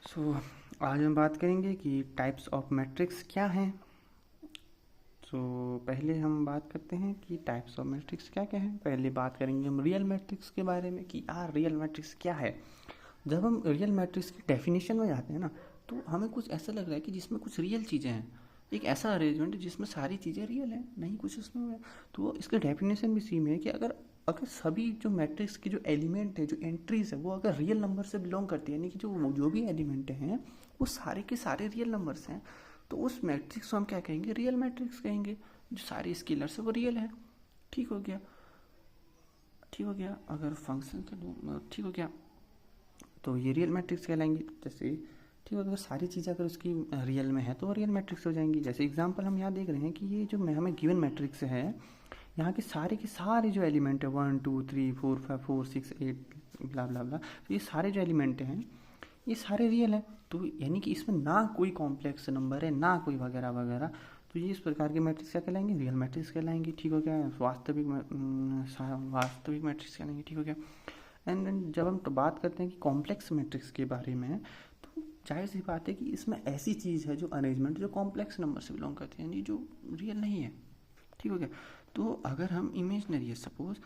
सो आज हम बात करेंगे कि टाइप्स ऑफ मैट्रिक्स क्या हैं। सो पहले हम बात करते हैं कि टाइप्स ऑफ मैट्रिक्स क्या क्या है। पहले बात करेंगे हम रियल मैट्रिक्स के बारे में कि यार रियल मैट्रिक्स क्या है। जब हम रियल मैट्रिक्स की डेफिनेशन में जाते हैं ना, तो हमें कुछ ऐसा लग रहा है कि जिसमें कुछ रियल चीज़ें हैं, एक ऐसा अरेंजमेंट जिसमें सारी चीज़ें रियल हैं, नहीं कुछ उसमें है। तो इसका डेफिनेशन भी सेम है कि अगर अगर सभी जो मैट्रिक्स के जो एलिमेंट है, जो एंट्रीज है, वो अगर रियल नंबर से बिलोंग करती है, यानी कि जो भी एलिमेंट हैं वो सारे के सारे रियल नंबर्स हैं, तो उस मैट्रिक्स को हम क्या कहेंगे? रियल मैट्रिक्स कहेंगे। जो सारे स्केलर्स है वो रियल है। ठीक हो गया, ठीक हो गया। अगर फंक्शन का ठीक हो गया तो ये रियल मैट्रिक्स कहलाएंगे। जैसे ठीक है, अगर सारी चीज़ें अगर उसकी रियल में है तो वो रियल मैट्रिक्स हो जाएंगी। जैसे एग्जांपल हम यहाँ देख रहे हैं कि ये जो हमें गिवन मैट्रिक्स है, यहाँ के सारे जो एलिमेंट है 1 2 3 4 5 4 6 8 ब्ला ब्ला ब्ला, तो ये सारे जो एलिमेंट हैं ये सारे रियल हैं। तो यानी कि इसमें ना कोई कॉम्प्लेक्स नंबर है, ना कोई वगैरह वगैरह। तो ये इस प्रकार के मैट्रिक्स क्या कहलाएंगे? रियल मैट्रिक्स कहलाएंगे। ठीक हो गया। वास्तविक मैट्रिक्स कहलाएंगे। ठीक हो गया। एंड जब हम तो बात करते हैं कि कॉम्प्लेक्स मैट्रिक्स के बारे में, तो जाहिर सी बात है कि इसमें ऐसी चीज़ है जो अरेंजमेंट जो कॉम्प्लेक्स नंबर से बिलोंग करती है, यानी जो रियल नहीं है। ठीक हो गया। तो अगर हम इमेजनरी है सपोज,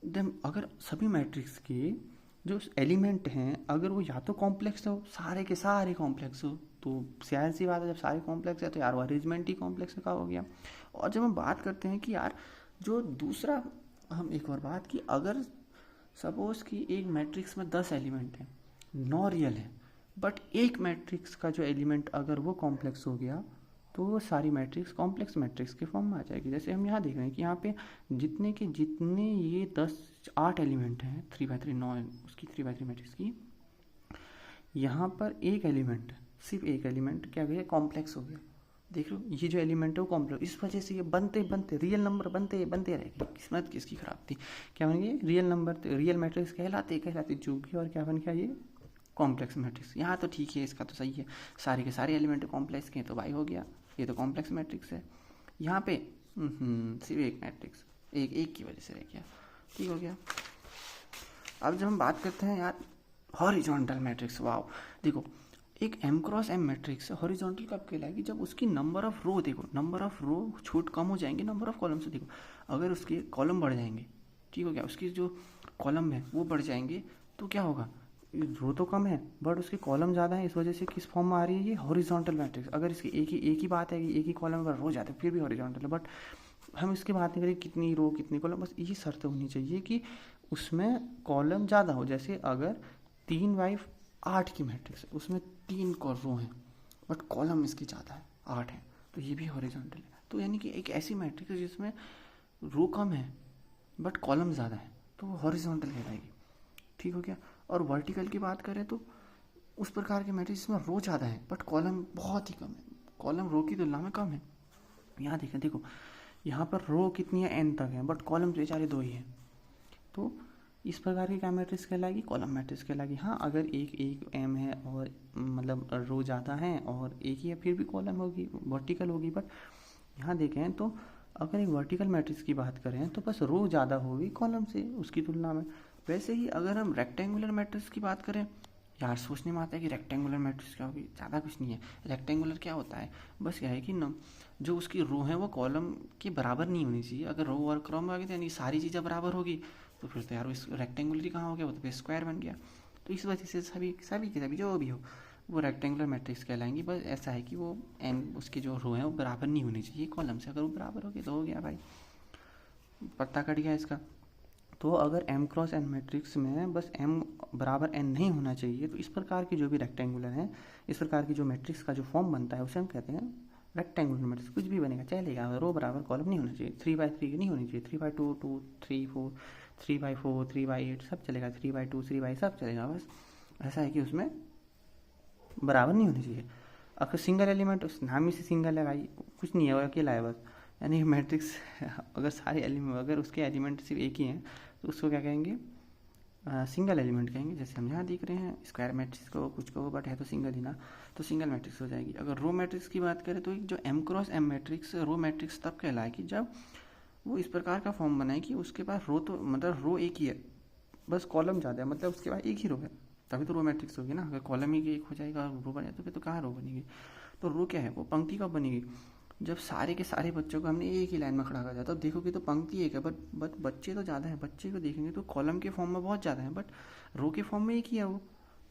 देन अगर सभी मैट्रिक्स के जो एलिमेंट हैं अगर वो या तो कॉम्प्लेक्स हो, सारे के सारे कॉम्प्लेक्स हो, तो जाहिर सी बात है जब सारे कॉम्प्लेक्स है तो यार वो अरेंजमेंट ही कॉम्प्लेक्स का हो गया। और जब हम बात करते हैं कि यार जो दूसरा, हम एक और बात कि अगर सपोज कि एक मैट्रिक्स में 10 एलिमेंट हैं, 9 रियल है, बट एक मैट्रिक्स का जो एलिमेंट अगर वो कॉम्प्लेक्स हो गया तो वो सारी मैट्रिक्स कॉम्प्लेक्स मैट्रिक्स के फॉर्म में आ जाएगी। जैसे हम यहाँ देख रहे हैं कि यहाँ पे जितने के जितने ये 8 एलिमेंट हैं, 3 by 3 9 उसकी 3 by 3 मैट्रिक्स की, यहाँ पर एक एलिमेंट, सिर्फ एक एलिमेंट क्या गया? कॉम्प्लेक्स हो गया। देख लो ये जो एलिमेंट है वो कॉम्प्लेक्स, इस वजह से ये बनते बनते रियल नंबर बनते बनते रह गए। किस्मत किसकी खराब थी, क्या बन गए? रियल नंबर, रियल मैट्रिक्स कहलाते चूंकि, और क्या बन गया? ये कॉम्प्लेक्स मैट्रिक्स। यहाँ तो ठीक है, इसका तो सही है, सारे के सारे एलिमेंट कॉम्प्लेक्स के, तो भाई हो गया, ये तो कॉम्प्लेक्स मैट्रिक्स है। यहाँ पे सिर्फ एक मैट्रिक्स एक एक की वजह से रह गया। ठीक हो गया। अब जब हम बात करते हैं यार हॉरिजॉन्टल मैट्रिक्स, वाओ, देखो एक m cross m matrix horizontal कब कहलाएगी? जब उसकी नंबर ऑफ रो, देखो नंबर ऑफ रो छूट कम हो जाएंगे नंबर ऑफ कॉलम से। देखो अगर उसके कॉलम बढ़ जाएंगे, ठीक हो गया, उसकी जो कॉलम है वो बढ़ जाएंगे, तो क्या होगा? रो तो कम है बट उसके कॉलम ज़्यादा है, इस वजह से किस फॉर्म में आ रही है? ये हॉरिजॉन्टल मैट्रिक्स। अगर इसकी एक ही बात है कि एक ही कॉलम पर रो जाते फिर भी हॉरिजॉन्टल है, बट हम इसकी बात नहीं करें कितनी रो कितनी कॉलम, बस ये शर्त होनी चाहिए कि उसमें कॉलम ज़्यादा हो। जैसे अगर 3 by 8 की मैट्रिक्स है, उसमें 3 रो हैं बट कॉलम इसकी ज़्यादा है, 8 है, तो ये भी हॉरिजॉन्टल है। तो यानी कि एक ऐसी मैट्रिक्स है जिसमें रो कम है बट कॉलम ज़्यादा है, तो वो हॉरिजॉन्टल कहलाएगी। ठीक हो गया। और वर्टिकल की बात करें तो उस प्रकार की मैट्रिक्स जिसमें रो ज़्यादा है बट कॉलम बहुत ही कम है, कॉलम रो की तुलना में कम है। यहाँ देखें, देखो यहाँ पर रो कितनी है? n तक है, बट कॉलम बेचारे 2 ही है, तो इस प्रकार की क्या मैट्रिक्स कहलाएगी? कॉलम मैट्रिक्स कहलाएगी। हाँ अगर एक एक m है और मतलब रो ज़्यादा है और एक ही है, फिर भी कॉलम होगी, वर्टिकल होगी। बट यहाँ देखें तो अगर एक वर्टिकल मैट्रिक्स की बात करें तो बस रो ज़्यादा होगी कॉलम से उसकी तुलना में। वैसे ही अगर हम रेक्टेंगुलर मैट्रिक्स की बात करें, यार सोचने में आता है कि रेक्टेंगुलर मैट्रिक्स क्या होगी? ज़्यादा कुछ नहीं है। रेक्टेंगुलर क्या होता है? बस क्या है कि न जो उसकी रो है वो कॉलम के बराबर नहीं होनी चाहिए। अगर रो और कॉलम आ गई तो यानी सारी चीज़ें बराबर होगी, तो फिर तो यार वो रेक्टेंगुलर ही कहाँ हो गया? वो तो फिर स्क्वायर बन गया। तो इस वजह से सभी सभी के सभी जो भी हो वो रेक्टेंगुलर मैट्रिक्स कहलाएंगी। बस ऐसा है कि वो एन उसकी जो रो है वो बराबर नहीं होनी चाहिए कॉलम से, अगर वो बराबर हो गया तो हो गया भाई, पत्ता कट गया इसका। तो अगर m क्रॉस n मैट्रिक्स में बस m बराबर n नहीं होना चाहिए, तो इस प्रकार की जो भी रेक्टेंगुलर है, इस प्रकार की जो मैट्रिक्स का जो फॉर्म बनता है उसे हम कहते हैं रेक्टेंगुलर मैट्रिक्स। कुछ भी बनेगा चलेगा, रो बराबर कॉलम नहीं होना चाहिए, 3 by 3 नहीं होनी चाहिए, 3 by 2 2 3 4 3 by 4 3 by 8 सब चलेगा, 3 by 2 3 by सब चलेगा। बस ऐसा है कि उसमें बराबर नहीं होनी चाहिए। अगर सिंगल एलिमेंट, उस नाम ही से सिंगल है भाई, कुछ नहीं है, वो अकेला है बस, यानी मैट्रिक्स अगर सारे एलिमेंट अगर उसके एलिमेंट सिर्फ एक ही हैं तो उसको क्या कहेंगे? सिंगल एलिमेंट कहेंगे। जैसे हम यहाँ देख रहे हैं स्क्वायर मैट्रिक्स को कुछ को, बट है तो सिंगल ही ना, तो सिंगल मैट्रिक्स हो जाएगी। अगर रो मैट्रिक्स की बात करें तो जो m cross m matrix row matrix तब कहलाएगी जब वो इस प्रकार का फॉर्म बनाए कि उसके पास रो तो मतलब रो एक ही है, बस कॉलम ज़्यादा है, मतलब उसके पास एक ही रो है, तभी तो रो मैट्रिक्स होगी ना। अगर कॉलम ही एक हो जाएगा और रो बन जाए तो फिर तो कहाँ रो बनेगी। तो रो क्या है, वो पंक्ति कब बनेगी, जब सारे के सारे बच्चों को हमने एक ही लाइन में खड़ा कर दिया। तब देखोगे तो पंक्ति एक है, बट बच्चे तो ज़्यादा है, बच्चे को देखेंगे तो कॉलम के फॉर्म में बहुत ज़्यादा है, बट रो के फॉर्म में एक ही है वो।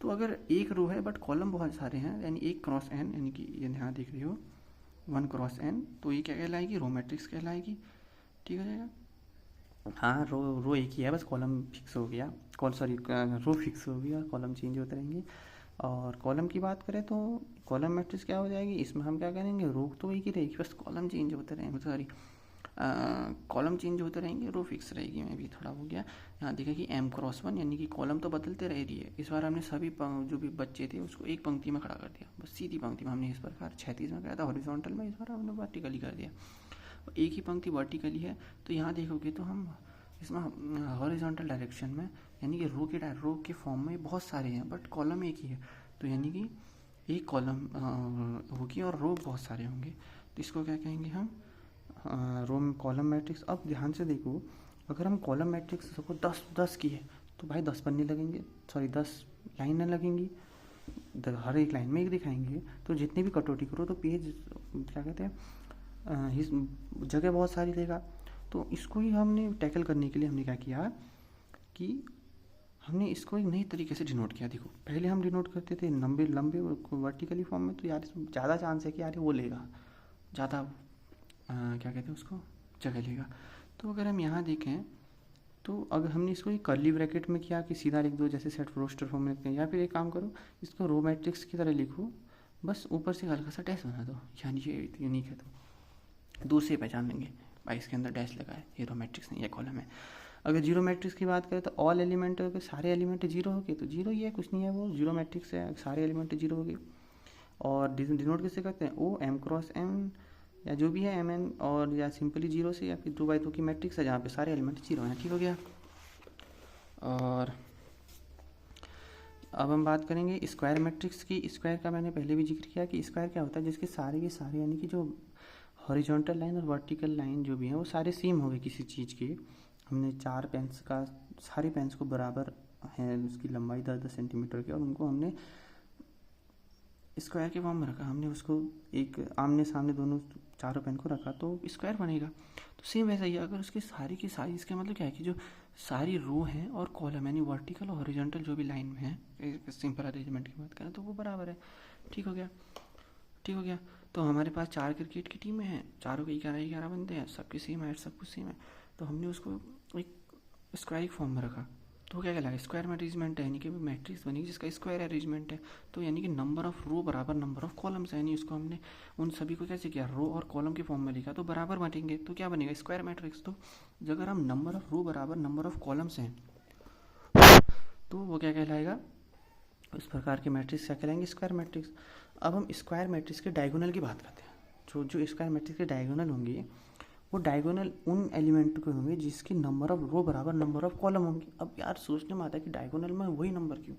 तो अगर एक रो है बट कॉलम बहुत सारे हैं, यानी एक क्रॉस एन, यानी कि ये यहाँ देख रही हो 1 क्रॉस एन, तो ये क्या कहलाएगी, रो मैट्रिक्स कहलाएगी। ठीक हो जाएगा। हाँ, रो एक ही है, बस कॉलम फिक्स हो गया, रो फिक्स हो गया और कॉलम चेंज होते रहेंगे। और कॉलम की बात करें तो कॉलम मैट्रिक्स क्या हो जाएगी, इसमें हम क्या करेंगे, रो तो एक ही रहेगी, बस कॉलम चेंज होते रहेंगे, सॉरी कॉलम चेंज होते रहेंगे, रो फिक्स रहेगी। मैं भी थोड़ा हो गया। यहाँ देखा कि m क्रॉस 1, यानी कि कॉलम तो बदलते रह रही है। इस बार हमने सभी जो भी बच्चे थे उसको एक पंक्ति में खड़ा कर दिया, बस सीधी पंक्ति में। हमने इस प्रकार 36 में किया था हॉरिजॉन्टल में, इस बार हमने वर्टिकली कर दिया। एक ही पंक्ति वर्टिकली है, तो यहाँ देखोगे तो हम इसमें हॉरिजॉन्टल डायरेक्शन में, यानी कि रो के फॉर्म में बहुत सारे हैं बट कॉलम एक ही है, तो यानी कि एक कॉलम होगी और रो बहुत सारे होंगे, तो इसको क्या कहेंगे हम, रो कॉलम मैट्रिक्स। अब ध्यान से देखो, अगर हम कॉलम मैट्रिक्स को 10 की है तो भाई 10 पन्ने लगेंगे, सॉरी 10 लाइनें लगेंगी, हर एक लाइन में एक दिखाएंगे। तो जितनी भी कटौती करो तो पेज क्या कहते हैं, जगह बहुत सारी देगा। तो इसको ही हमने टैकल करने के लिए हमने क्या किया कि हमने इसको एक नई तरीके से डिनोट किया। देखो पहले हम डिनोट करते थे लंबे वर्टिकली फॉर्म में, तो यार इसमें ज़्यादा चांस है कि यार वो लेगा ज़्यादा क्या कहते हैं उसको, जगह लेगा। तो अगर हम यहाँ देखें तो अगर हमने इसको एक कर्ली ब्रैकेट में किया कि सीधा लिख दो, जैसे सेट रोस्टर फॉर्म में लिखते हैं, या फिर एक काम करो इसको रो मैट्रिक्स की तरह लिखो, बस ऊपर से हल्का सा डैश बना दो, यानी ये यूनिक है तो दूसरे पहचान लेंगे भाई इसके अंदर डैश लगा है, ये रो मैट्रिक्स नहीं है, कॉलम है। अगर जीरो मैट्रिक्स की बात करें तो ऑल एलिमेंट, अगर सारे एलिमेंट जीरो हो गए तो जीरो ही है, कुछ नहीं है, वो जीरो मैट्रिक्स है, सारे एलिमेंट जीरो हो गए। और डिनोट किससे करते हैं, ओ m क्रॉस m या जो भी है एम एन, और या सिंपली जीरो से, या फिर 2x2 की मैट्रिक्स है जहाँ पे सारे एलिमेंट जीरो हैं। ठीक हो गया। और अब हम बात करेंगे स्क्वायर मैट्रिक्स की। स्क्वायर का मैंने पहले भी जिक्र किया कि स्क्वायर क्या होता है, जिसके सारे के सारे, यानी कि जो हॉरिजॉन्टल लाइन और वर्टिकल लाइन जो भी है वो सारे सेम हो गए किसी चीज़ के। हमने 4 पेन्स का, सारे पेन्स को बराबर है उसकी लंबाई 10-10 सेंटीमीटर की, और उनको हमने स्क्वायर के फॉर्म में रखा। हमने उसको एक आमने सामने दोनों चारों पेन को रखा तो स्क्वायर बनेगा। तो सेम वैसा ही अगर उसके सारी की सारी, इसका मतलब क्या है कि जो सारी रो हैं और कॉलम, यानी वर्टिकल और हॉरिजॉन्टल जो भी लाइन में है, सिंपल अरेंजमेंट की बात करें तो वो बराबर है। ठीक हो गया, ठीक हो गया। तो हमारे पास 4 क्रिकेट की टीमें हैं, चारों के 11-11 बंदे हैं, सबकी सेम हाइट, सब कुछ सेम है, तो हमने उसको एक स्क्वायर फॉर्म में रखा। तो क्या कहलाएगा, स्क्वायर में अरेंजमेंट है, यानी कि मैट्रिक्स बनेगी जिसका स्क्वायर अरेंजमेंट है। तो यानी कि नंबर ऑफ रो बराबर नंबर ऑफ कॉलम्स है, यानी उसको हमने उन सभी को कैसे किया, रो और कॉलम के फॉर्म में लिखा, तो बराबर बांटेंगे तो क्या बनेगा, स्क्वायर मैट्रिक्स। तो अगर हम नंबर ऑफ रो बराबर नंबर ऑफ कॉलम्स हैं तो वो क्या कहलाएगा, इस प्रकार के मैट्रिक्स क्या कहलाएंगे, स्क्वायर मैट्रिक्स। अब हम स्क्वायर मैट्रिक्स के डायगोनल की बात करते हैं। जो स्क्वायर मैट्रिक्स के डायगोनल होंगे वो डायगोनल उन एलिमेंट के होंगे जिसकी नंबर ऑफ रो बराबर नंबर ऑफ कॉलम होंगे। अब यार सोचने में आता है कि डायगोनल में वही नंबर क्यों,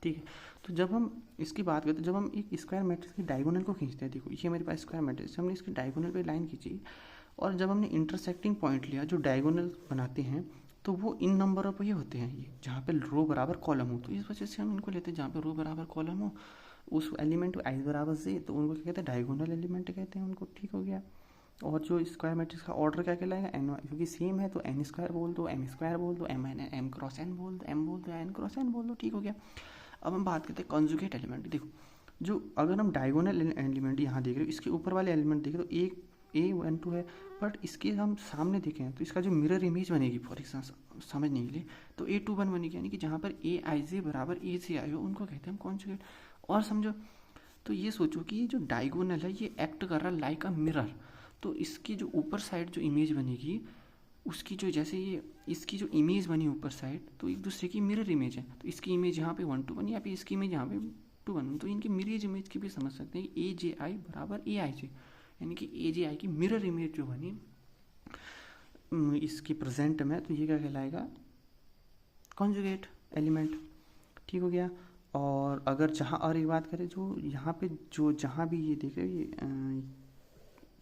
ठीक है। तो जब हम इसकी बात करते हैं, जब हम एक स्क्वायर मैट्रिक्स की डायगोनल को खींचते हैं, देखो ये मेरे पास स्क्वायर मैट्रिक्स, हमने इसकी डायगोनल पे लाइन खींची और जब हमने इंटरसेक्टिंग पॉइंट लिया जो डायगोनल बनाते हैं, तो वो इन नंबरों पर ही होते हैं, ये जहाँ पे रो बराबर कॉलम हो। तो इस वजह से हम इनको लेते हैं, जहाँ पे रो बराबर कॉलम हो उस एलिमेंट को i बराबर से, तो उनको क्या कहते हैं, डायगोनल एलिमेंट कहते हैं उनको। ठीक हो गया। और जो स्क्वायर मैट्रिक्स का ऑर्डर क्या कहलाएगा, एन, क्योंकि सेम है तो एन स्क्वायर बोल दो, एम स्क्वायर बोल दो, एम क्रॉस एन बोल दो, एम बोल दो, एन क्रॉस एन बोल दो। ठीक हो गया। अब हम बात करते हैं कॉन्जुगेट एलिमेंट। देखो जो अगर हम डायगोनल एलिमेंट यहाँ देख रहे हो, इसके ऊपर वाले एलिमेंट देखें तो एक A12 है, बट इसके हम सामने देखें तो इसका जो मिरर इमेज बनेगी, फॉर एग्जाम्पल समझने के लिए, तो A21 बनेगी, यानी कि जहाँ पर AIJ बराबर AJI हो उनको कहते हैं हम कॉन्जुगेट। और समझो तो ये सोचो कि ये जो डायगोनल है ये एक्ट कर रहा है लाइक अ मिरर, तो इसकी जो ऊपर साइड जो इमेज बनेगी उसकी जो, जैसे ये इसकी जो इमेज बनी ऊपर साइड, तो एक दूसरे की मिरर इमेज है, तो इसकी इमेज यहाँ पे 1-2 बनी, या फिर इसकी इमेज यहाँ पे 2-1, तो इनकी मिरर इमेज की भी समझ सकते हैं कि AJI बराबर AIJ, यानी कि AJI की मिरर इमेज जो बनी इसकी प्रेजेंट में, तो ये क्या कहलाएगा, कॉन्जुगेट एलिमेंट। ठीक हो गया। और अगर जहाँ और एक बात करें, जो यहाँ पे जो जहाँ भी ये देख रहे हो,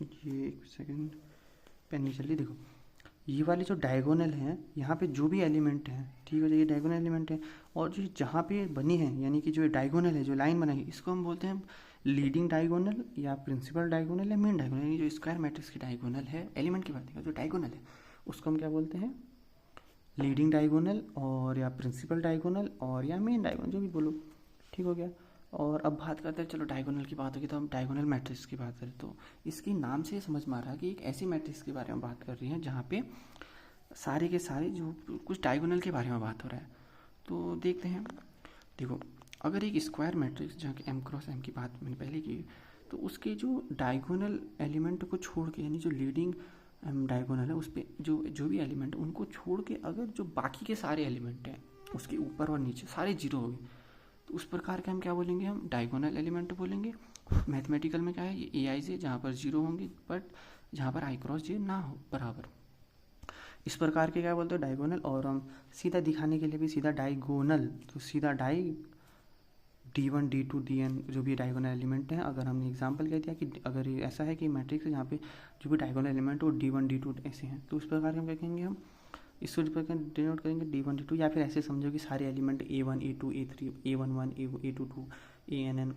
ये एक सेकंड पेन नहीं चल रही, देखो ये वाले जो डायगोनल हैं यहाँ पे जो भी एलिमेंट हैं, ठीक हो जाइए, डायगोनल एलिमेंट है, और जो जहाँ पे बनी है यानी कि जो डायगोनल है, जो लाइन बनाई है, इसको हम बोलते हैं लीडिंग डायगोनल या प्रिंसिपल डायगोनल या मेन डायगोनल। यानी जो स्क्वायर मैट्रिक्स की डायगोनल है, एलिमेंट की बात है, जो डायगोनल है उसको हम क्या बोलते हैं, लीडिंग डायगोनल और या प्रिंसिपल डायगोनल और या मेन डायगोनल, जो भी बोलो, ठीक हो गया। और अब बात करते हैं, चलो डायगोनल की बात होगी तो हम डायगोनल मैट्रिक्स की बात करें, तो इसके नाम से समझ में आ रहा है कि एक ऐसी मैट्रिक्स के बारे में बात कर रही है जहाँ पे सारे के सारे जो कुछ डायगोनल के बारे में बात हो रहा है। तो देखते हैं, देखो अगर एक स्क्वायर मैट्रिक्स जहाँ की एम क्रॉस एम की बात मैंने पहले की, तो उसके जो डायगोनल एलिमेंट को छोड़ के, यानी जो लीडिंग डायगोनल है उस पर जो भी एलिमेंट उनको छोड़ के अगर जो बाकी के सारे एलिमेंट हैं उसके ऊपर और नीचे सारे जीरो हो गए, तो उस प्रकार के हम क्या बोलेंगे, हम डायगोनल एलिमेंट बोलेंगे। मैथमेटिकल में क्या है, ये ए आई जे जहाँ पर जीरो होंगे बट जहाँ पर आई क्रॉस जे ना हो बराबर, इस प्रकार के क्या बोलते हैं डायगोनल। और हम सीधा दिखाने के लिए भी सीधा डायगोनल, तो सीधा डाई D1 D2 DN जो भी डायगोनल एलिमेंट हैं, अगर हमने एग्जांपल कह दिया कि अगर ये ऐसा है कि मैट्रिक्स है जहाँ पे जो भी डायगोनल एलिमेंट वो D1 D2 ऐसे हैं, तो उस प्रकार के हम क्या कहेंगे, हम इसको डिनोट करेंगे D1 D2, या फिर ऐसे समझो कि सारे element A1 A2 A3 A11 A22 ANN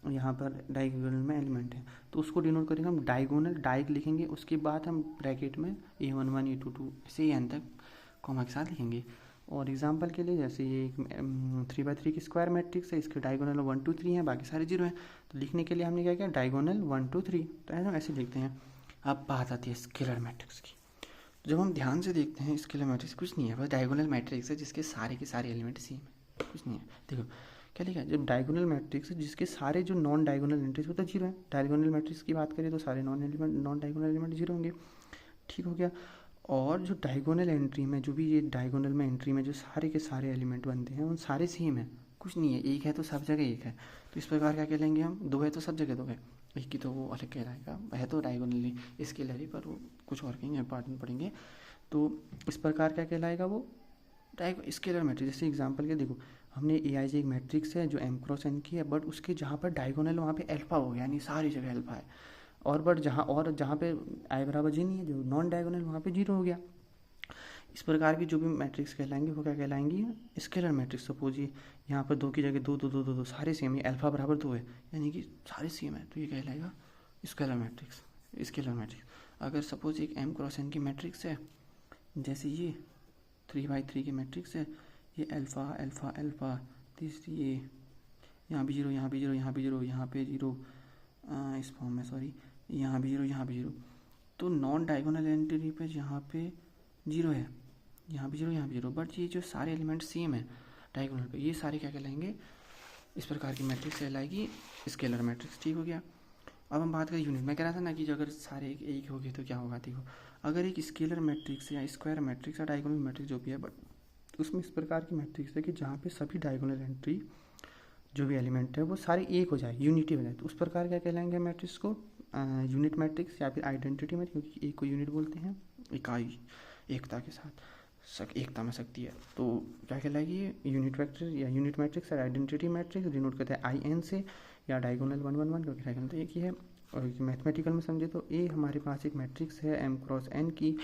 यहाँ पर डायगोनल में एलिमेंट है, तो उसको डिनोट करेंगे हम डायगोनल, डाइग लिखेंगे, उसके बाद हम ब्रैकेट में A11 A22 ऐसे एन तक कॉमा के साथ लिखेंगे। और एग्जांपल के लिए जैसे ये 3x3 की स्क्वायर मैट्रिक्स है, इसके डायगोनल 1 2 3 है, बाकी सारे जीरो हैं, तो लिखने के लिए हमने क्या किया, डायगोनल 1 2 3, तो ऐसे लिखते हैं। अब बात आती है स्केलर मैट्रिक्स की। जब हम ध्यान से देखते हैं स्केलर मैट्रिक्स कुछ नहीं है, बस डायगोनल मैट्रिक्स है जिसके सारे के सारे एलिमेंट सेम है, कुछ नहीं है। देखो क्या लिखा है, जब डायगोनल मैट्रिक्स है जिसके सारे जो नॉन डायगोनल एंट्रीज होता है जीरो है, डायगोनल मैट्रिक्स की बात करें तो सारे नॉन डायगोनल एलिमेंट जीरो होंगे, ठीक हो गया। और जो डायगोनल एंट्री में जो भी ये डायगोनल में एंट्री में जो सारे के सारे एलिमेंट बनते हैं उन सारे सेम है, कुछ नहीं है, एक है तो सब जगह एक है, तो इस प्रकार क्या कहलाएंगे हम, दो है तो सब जगह दो है, एक की तो वो अलग कहलाएगा, है तो डायगोनली स्केलर ही, पर वो कुछ और कहेंगे, इंपॉर्टेंट पढ़ेंगे। तो इस प्रकार क्या कहलाएगा वो स्केलर मैट्रिक्स। जैसे एग्जांपल के देखो, हमने ए आई जे एक मैट्रिक्स है जो एम क्रॉस एन की है, बट उसके जहाँ पर डायगोनल वहाँ पे अल्फा हो गया, यानी सारी जगह अल्फा है, और बट जहाँ पे आई बराबर जी नहीं है, जो नॉन डायगोनल वहाँ पे जीरो हो गया। इस प्रकार की जो भी मैट्रिक्स कहलाएंगे वो क्या कहलाएंगी, स्केलर मैट्रिक्स। सपोज ये यहाँ पर दो की जगह दो दो दो दो दो सारे सेम है, अल्फा बराबर दो है, यानी कि सारे सेम है, तो ये कहलाएगा स्केलर मैट्रिक्स, स्केलर मैट्रिक्स। अगर सपोज एक एम क्रॉस एन की मैट्रिक्स है, जैसे ये 3x3 की मैट्रिक्स है, ये अल्फा अल्फा अल्फा, तीसरी ये यहाँ भी जीरो, यहाँ भी जीरो, यहाँ भी जीरो, यहाँ पे जीरो, इस फॉर्म में सॉरी, यहाँ भी जीरो, यहाँ भी जीरो, तो नॉन डायगोनल एंट्री पे यहाँ पे जीरो है, यहाँ भी जीरो, यहाँ भी जीरो, बट ये जो सारे एलिमेंट सेम है डायगोनल पे, ये सारे क्या कहलाएंगे, इस प्रकार की मैट्रिक्स कहलाएगी स्केलर मैट्रिक्स, ठीक हो गया। अब हम बात करें यूनिट, मैं कह रहा था ना कि जो अगर सारे एक हो गए तो क्या होगा, देखो अगर एक स्केलर मैट्रिक्स या स्क्वायर मैट्रिक्स या डायगोनल मैट्रिक्स जो भी है, बट उसमें इस प्रकार की मैट्रिक्स है कि जहाँ पे सभी डायगोनल एंट्री जो भी एलिमेंट है वो सारे एक हो जाए, यूनिटी हो जाए, तो उस प्रकार क्या कहलाएंगे मैट्रिक्स को, यूनिट मैट्रिक्स या फिर आइडेंटिटी में, क्योंकि एक को यूनिट बोलते हैं, इकाई एकता के साथ एकता में शक्ति है, तो क्या कहलाएगी यूनिट वेक्टर या यूनिट मैट्रिक्स या आइडेंटिटी मैट्रिक्स, डिनोट करते हैं आई एन से या डायगोनल 1 1 1, क्योंकि डायगोनल तो एक ही है। और मैथमेटिकल में समझे तो ए हमारे पास एक मैट्रिक्स है एम क्रॉस एन की,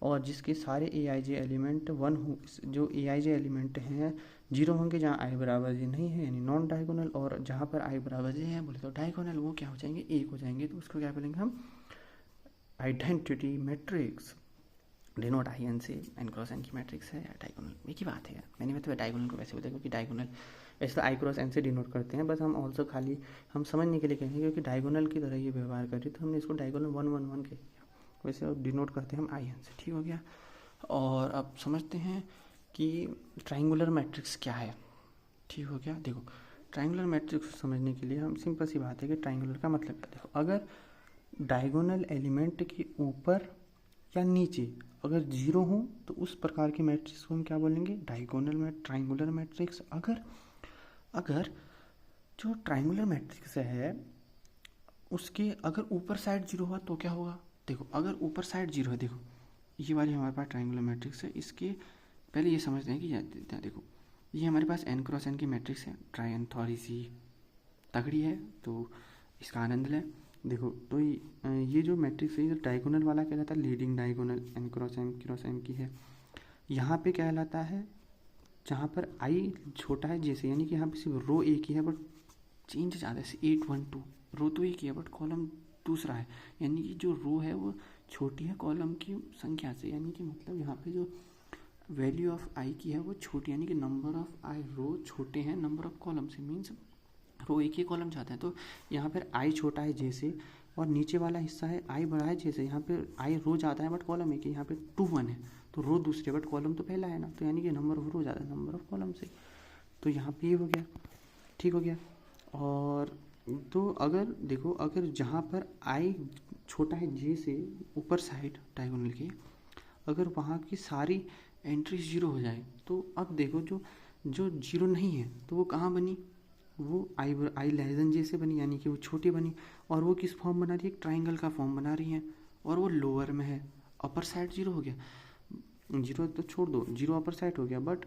और जिसके सारे ए आई जे एलिमेंट वन हो, जो ए आई जे एलिमेंट हैं जीरो होंगे जहाँ आई बराबर जे नहीं है, यानी नॉन डायगोनल, और जहाँ पर आई बराबर जे है बोले तो डायगोनल, वो क्या हो जाएंगे, एक हो जाएंगे, तो उसको क्या बोलेंगे हम, identity matrix, denote I n से एन क्रॉस एन की मैट्रिक्स है या डायगोनल, एक ही बात है। मैंने मतलब डायगोनल को वैसे बोलते हैं क्योंकि डायगोनल वैसे तो आई क्रॉस एन से डिनोट करते हैं, बस हम ऑल्सो खाली हम समझने के लिए कहेंगे क्योंकि डायगोनल की तरह ये व्यवहार कर रही, तो हमने इसको डायगोनल 1 1 1 कह दिया, वैसे डिनोट करते हैं हम आई एन से, ठीक हो गया। और अब समझते हैं कि ट्राइंगुलर मैट्रिक्स क्या है, ठीक हो गया। देखो ट्राइंगुलर मैट्रिक्स समझने के लिए हम सिंपल सी बात है कि ट्राइंगुलर का मतलब क्या, देखो अगर डायगोनल एलिमेंट के ऊपर या नीचे अगर जीरो हो तो उस प्रकार की मैट्रिक्स को हम क्या बोलेंगे, डायगोनल में ट्राइंगुलर मैट्रिक्स। अगर जो ट्राइंगुलर मैट्रिक्स है उसके अगर ऊपर साइड जीरो हुआ तो क्या होगा, देखो अगर ऊपर साइड जीरो है, देखो ये वाली हमारे पास ट्राइंगुलर मैट्रिक्स है, इसके पहले ये समझते हैं कि देखो ये हमारे पास एन क्रॉस एन की मैट्रिक्स है, ट्राई एन थोड़ी सी तगड़ी है तो इसका आनंद लें। देखो तो ये जो मैट्रिक्स है, ये डायगोनल वाला कहलाता है leading diagonal, n cross m की है। यहाँ पे कहलाता है जहाँ पर आई छोटा है जैसे, यानी कि यहाँ पे सिर्फ रो एक ही है बट चेंज ज़्यादा है, 812 रो तो एक ही है बट कॉलम दूसरा है, यानी कि जो रो है वो छोटी है कॉलम की संख्या से, यानी कि मतलब यहाँ पे जो वैल्यू ऑफ आई की है वो छोटी, यानी कि नंबर ऑफ आई रो छोटे हैं नंबर ऑफ कॉलम से, मीन्स रो एक ही कॉलम चाहते हैं। तो यहाँ पर आई छोटा है जैसे, और नीचे वाला हिस्सा है आई बड़ा है जैसे, यहाँ पे आई रो ज़्यादा है बट कॉलम एक ही, यहाँ पे 2 1 है तो रो दूसरे बट कॉलम तो पहला है ना, तो यानी कि नंबर ऑफ रो ज़्यादा है नंबर ऑफ कॉलम से। तो यहाँ पे ये हो गया, ठीक हो गया। और तो अगर देखो, अगर जहाँ पर आई छोटा है जे से ऊपर साइड डायगोनल के, अगर वहाँ की सारी एंट्री जीरो हो जाए, तो अब देखो जो जो जीरो नहीं है तो वो कहाँ बनी, वो आई लेस देन जे से बनी, यानी कि वो छोटी बनी। और वो किस फॉर्म बना रही है, एक ट्राइंगल का फॉर्म बना रही है, और वो लोअर में है, अपर साइड जीरो हो गया, जीरो तो छोड़ दो, जीरो अपर साइड हो गया, बट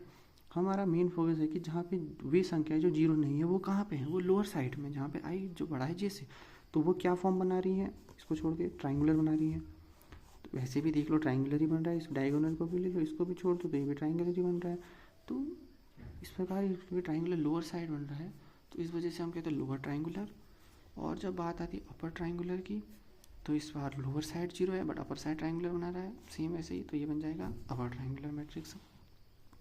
हमारा मेन फोकस है कि जहाँ पे वे संख्या जो जीरो नहीं है वो कहाँ पे है, वो लोअर साइड में, जहाँ पे आई जो बड़ा है जे से, तो वो क्या फॉर्म बना रही है, इसको छोड़ के ट्राइंगुलर बना रही है। तो वैसे भी देख लो ट्राइंगुलर ही बन रहा है, इस डायगोनल को भी ले लो, इसको भी छोड़ दो तो ये भी ट्राइंगुलर ही बन रहा है। तो इस प्रकार ये ट्राइंगुलर लोअर साइड बन रहा है, तो इस वजह से हम कहते हैं लोअर ट्राइंगुलर। और जब बात आती है अपर ट्राइंगुलर की, तो इस बार लोअर साइड जीरो है बट अपर साइड ट्राइंगुलर बना रहा है, सेम ऐसे ही, तो ये बन जाएगा अपर ट्राइंगुलर मैट्रिक्स,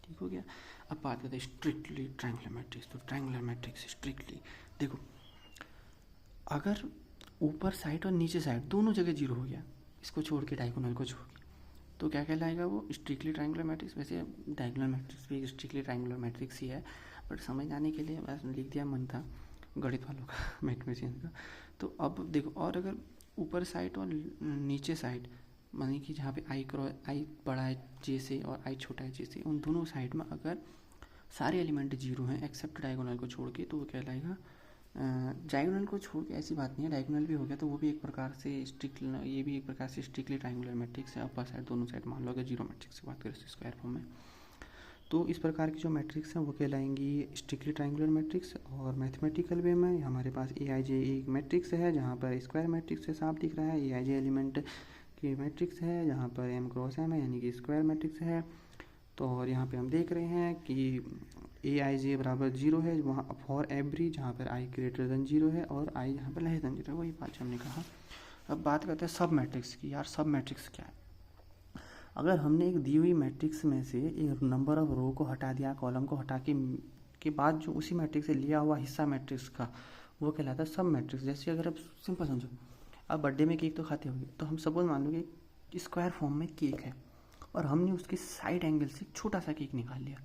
ठीक हो गया। अब बात करते हैं स्ट्रिक्टली ट्राइंगुलर मैट्रिक्स। तो ट्राइंगुलर मैट्रिक्स स्ट्रिक्टली देखो, अगर ऊपर साइड और नीचे साइड दोनों जगह जीरो हो गया, इसको छोड़ के डायगोनल को छोड़ के, तो क्या कहलाएगा वो स्ट्रिक्टली ट्राइंगुलर मैट्रिक्स। वैसे डायगोनल मैट्रिक्स भी स्ट्रिक्टली ट्राइंगुलर मैट्रिक्स ही है, बट समझ आने के लिए बस लिख दिया, मन था गणित वालों का मैथमेटिशियन का। तो अब देखो, और अगर ऊपर साइड और नीचे साइड, मानी कि जहाँ पे आई बड़ा है जे से और आई छोटा है जे से, उन दोनों साइड में अगर सारे एलिमेंट जीरो हैं एक्सेप्ट डायगोनल को छोड़ के, तो वो कहलाएगा। डायगोनल को छोड़ के ऐसी बात नहीं है, डायगोनल भी हो गया तो वो भी एक प्रकार से स्ट्रिक्ट, ये भी एक प्रकार से स्ट्रिक्टली ट्राइंगुलर मैट्रिक्स है। अपर साइड दोनों साइड मान लो अगर जीरो मैट्रिक्स की बात करें स्क्वायर फॉर्म में, तो इस प्रकार की जो मैट्रिक्स हैं वो कहलाएंगी स्ट्रिक्टली ट्राइंगुलर मैट्रिक्स। और मैथमेटिकल वे में हमारे पास ए आई जे एक मैट्रिक्स है, जहाँ पर स्क्वायर मैट्रिक्स से साफ दिख रहा है, ए आई जे एलिमेंट की मैट्रिक्स है जहाँ पर एम क्रॉस एम है, यानी कि स्क्वायर मैट्रिक्स है। तो और यहाँ पे हम देख रहे हैं कि ए आई जे बराबर जीरो है वहाँ फॉर एवरी, जहाँ पर आई ग्रेटर देन जीरो है और आई यहाँ पर लेस देन जीरो है, वही बात हमने कहा। अब बात करते हैं सब मैट्रिक्स की। यार सब मैट्रिक्स क्या है, अगर हमने एक दी हुई मैट्रिक्स में से एक नंबर ऑफ रो को हटा दिया, कॉलम को हटा के बाद जो उसी मैट्रिक्स से लिया हुआ हिस्सा मैट्रिक्स का, वो कहलाता है सब मैट्रिक्स। जैसे अगर आप सिंपल समझो, आप बर्थडे में केक तो खाते होंगे, तो हम सपोज मान लो कि स्क्वायर फॉर्म में केक है और हमने उसके साइड एंगल से छोटा सा केक निकाल लिया,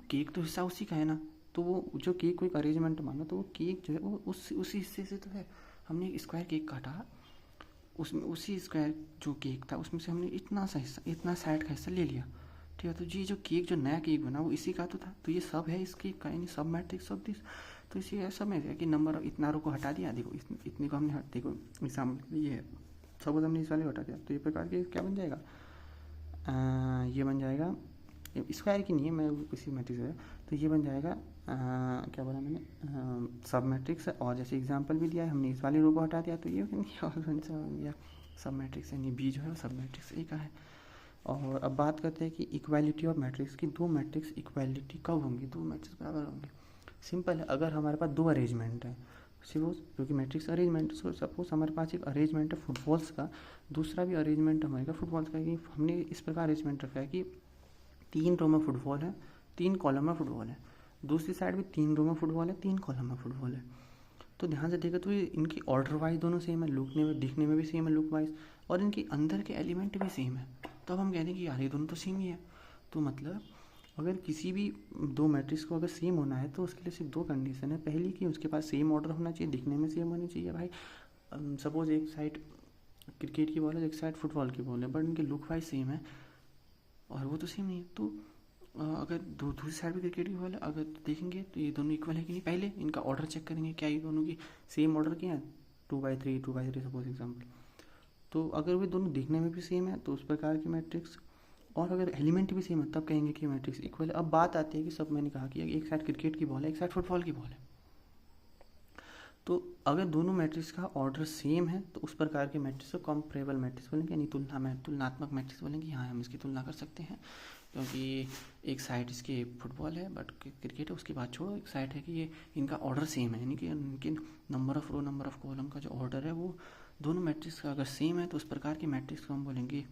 केक तो हिस्सा उसी का है ना, तो वो जो केक को एक अरेंजमेंट मानो, तो वो केक जो है वो उसी हिस्से से तो है। हमने एक स्क्वायर केक काटा, उसमें उसी स्क्वायर जो केक था उसमें से हमने इतना सा हिस्सा, इतना साइड का हिस्सा ले लिया, ठीक है। तो ये जो केक जो नया केक बना वो इसी का तो था, तो ये सब है इस केक का, यानी सब मैट्रिक्स ऑफ दिस। तो इसी ऐसा में है कि नंबर इतना रो को हटा दिया, देखो इतने को हमने देखो एग्जाम्पल ये है, सपोज हमने इस वाले को हटा दिया, तो ये प्रकार के क्या बन जाएगा, ये बन जाएगा, स्क्वायर की नहीं है, मैं किसी मैट्रिक्स है, तो ये बन जाएगा क्या बोला मैंने, सब मैट्रिक्स। और जैसे एग्जांपल भी दिया है, हमने इस वाले रो को हटा दिया तो ये बन गया सब मैट्रिक्स, यानी बी जो है वो सब मैट्रिक्स एक है। और अब बात करते हैं कि इक्वालिटी ऑफ मैट्रिक्स की, दो मैट्रिक्स इक्वालिटी कब होंगी, दो मैट्रिक्स बराबर होंगे। सिंपल है, अगर हमारे पास दो अरेंजमेंट है, सपोज क्योंकि मैट्रिक्स अरेंजमेंट, सपोज हमारे पास एक अरेंजमेंट है फुटबॉल्स का, दूसरा भी अरेंजमेंट हमारे का फुटबॉल्स का, कि हमने इस प्रकार अरेंजमेंट रखा है कि 3 रो में फुटबॉल है, 3 कॉलम में फुटबॉल है, दूसरी साइड भी 3 रो में फुटबॉल है, 3 कॉलम में फुटबॉल है। तो ध्यान से देखो तो ये इनकी ऑर्डर वाइज दोनों सेम है, लुकने में दिखने में भी सेम है लुक वाइज, और इनके अंदर के एलिमेंट भी सेम है। तो अब हम कहते हैं कि यार ये दोनों तो सेम ही है। तो मतलब अगर किसी भी दो मैट्रिक्स को अगर सेम होना है तो उसके लिए सिर्फ दो कंडीशन है। पहली कि उसके पास सेम ऑर्डर होना चाहिए, दिखने में सेम होनी चाहिए। भाई सपोज एक साइड क्रिकेट की बॉल है, एक साइड फुटबॉल की बॉल है, बट इनके लुक वाइज सेम है और वो तो सेम नहीं है। तो अगर दूसरी साइड भी क्रिकेट की बॉल है, अगर देखेंगे तो ये दोनों इक्वल है कि नहीं, पहले इनका ऑर्डर चेक करेंगे क्या ये दोनों की सेम ऑर्डर क्या है, 2/3 सपोज एग्जाम्पल। तो अगर वे दोनों दिखने में भी सेम है तो उस प्रकार की मैट्रिक्स, और अगर एलिमेंट भी सेम है तब कहेंगे कि मैट्रिक्स इक्वल है। अब बात आती है कि सब मैंने कहा कि एक साइड क्रिकेट की बॉल है, एक साइड फुटबॉल की बॉल है, तो अगर दोनों मैट्रिक्स का ऑर्डर सेम है तो उस प्रकार के मैट्रिक्स को कंपेरेबल मैट्रिक्स बोलेंगे, यानी तुलनात्मक मैट्रिक्स बोलेंगे। हाँ, हम इसकी तुलना कर सकते हैं, क्योंकि एक साइड इसके फुटबॉल है बट क्रिकेट है, उसकी बात छोड़ो। एक साइड है कि ये इनका ऑर्डर सेम है, यानी कि इनके number of row number of column का जो ऑर्डर है वो दोनों मैट्रिक्स का अगर सेम है तो उस प्रकार की मैट्रिक्स को हम बोलेंगे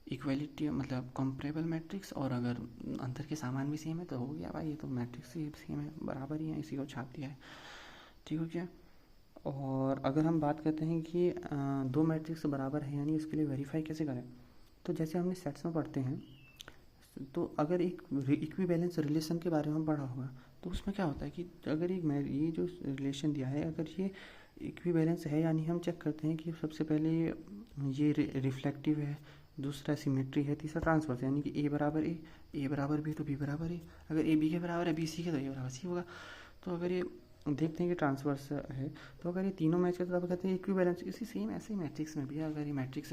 इक्वलिटी, मतलब कंपेरेबल मैट्रिक्स। और अगर अंतर के सामान भी सेम है तो हो गया भाई, ये तो मैट्रिक्स ही सेम है, बराबर ही है, इसी को छाप दिया है। ठीक हो गया। और अगर हम बात करते हैं कि दो मैट्रिक्स बराबर है, यानी इसके लिए वेरीफाई कैसे करें, तो जैसे हमने सेट्स में पढ़ते हैं, तो अगर एक इक्विवेलेंस रिलेशन के बारे में पढ़ा होगा, तो उसमें क्या होता है कि अगर ये जो रिलेशन दिया है, अगर ये इक्विवेलेंस है, यानी हम चेक करते हैं कि सबसे पहले ये रिफ्लेक्टिव है, दूसरा सिमेट्री है, तीसरा ट्रांसवर्स, यानी कि ए बराबर बी तो बी बराबर ए, अगर ए बी के बराबर है, बी सी के तो ए बराबर सी होगा। तो अगर ये देखते हैं कि ट्रांसवर्स है, तो अगर ये तीनों मैच करते हैं तो कहते हैं इक्विवेलेंस। इसी सेम ऐसे ही मैट्रिक्स में भी है, अगर ये मैट्रिक्स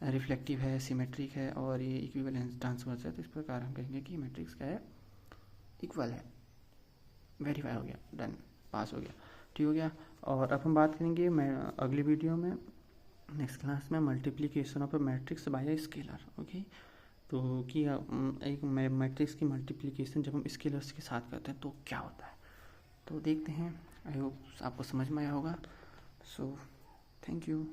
रिफ्लेक्टिव है, सिमेट्रिक है और ये इक्विवेलेंस ट्रांसवर्स है, तो इस प्रकार हम कहेंगे कि मैट्रिक्स क्या है, इक्वल है। वेरीफाई हो गया, डन, पास हो गया, ठीक हो गया। और अब हम बात करेंगे मैं अगली वीडियो में, नेक्स्ट क्लास में, multiplication of A matrix bye a scalar. Okay, तो कि एक मैट्रिक्स की मल्टीप्लिकेशन जब हम स्केलर्स के साथ करते हैं तो क्या होता है, तो देखते हैं। आई होप आपको समझ में आया होगा। So thank you.